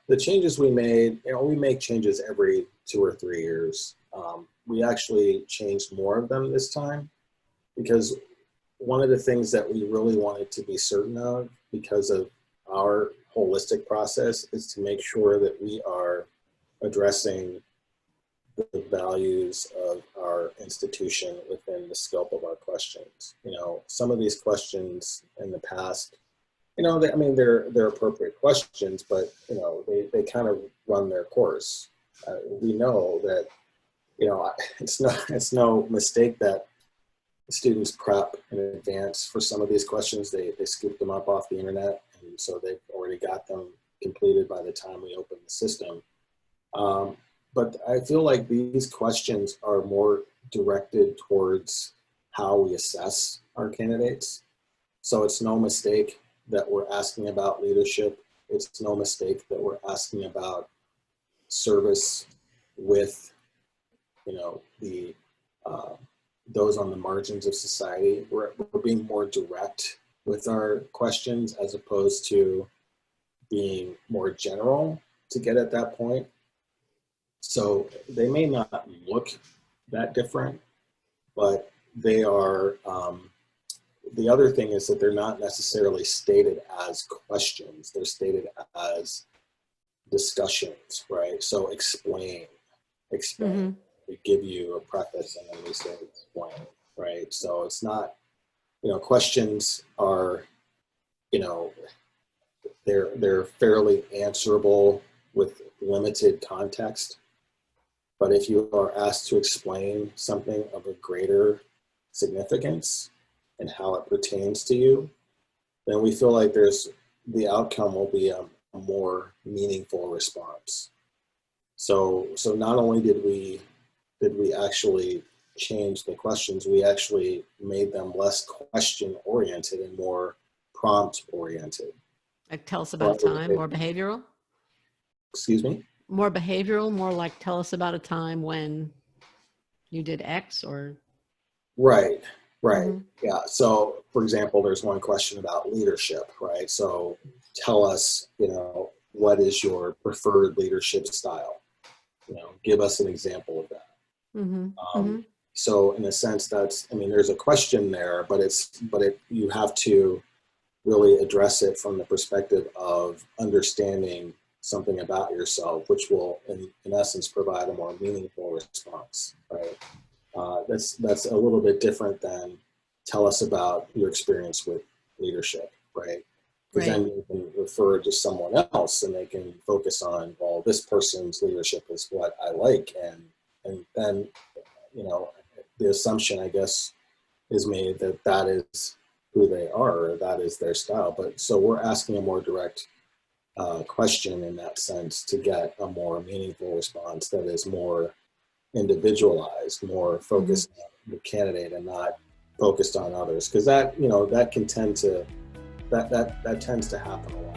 The changes we made, we make changes every 2 or 3 years. We actually changed more of them this time because one of the things that we really wanted to be certain of because of our holistic process is to make sure that we are addressing the values of our institution within the scope of our questions. Some of these questions in the past, they're appropriate questions, but they kind of run their course. We know that it's no mistake that students prep in advance for some of these questions. They scoop them up off the internet, and so they've already got them completed by the time we open the system. But I feel like these questions are more directed towards how we assess our candidates. So it's no mistake that we're asking about leadership. It's no mistake that we're asking about service with, the those on the margins of society. We're being more direct with our questions as opposed to being more general to get at that point. So they may not look that different, but they are, the other thing is that they're not necessarily stated as questions. They're stated as discussions, right? So explain. Mm-hmm. We give you a preface and then we say explain, right? So it's not, questions are, they're fairly answerable with limited context. But if you are asked to explain something of a greater significance and how it pertains to you, then we feel like the outcome will be a more meaningful response. So not only did we actually change the questions, we actually made them less question oriented and more prompt oriented. Like tell us about a time, more behavioral? Excuse me? More behavioral, more like tell us about a time when you did X or? Right. Mm-hmm. Yeah. So for example, there's one question about leadership, right? So tell us, what is your preferred leadership style? Give us an example of that. Mm-hmm. So in a sense there's a question there, but you have to really address it from the perspective of understanding something about yourself, which will in essence provide a more meaningful response, right? That's a little bit different than tell us about your experience with leadership, right? Because then you can refer to someone else and they can focus on, well, this person's leadership is what I like. And then, the assumption, I guess, is made that is who they are, or that is their style. But so we're asking a more direct question in that sense to get a more meaningful response that is more individualized, more focused on the candidate and not focused on others. Because that, that can tend to, that tends to happen a lot.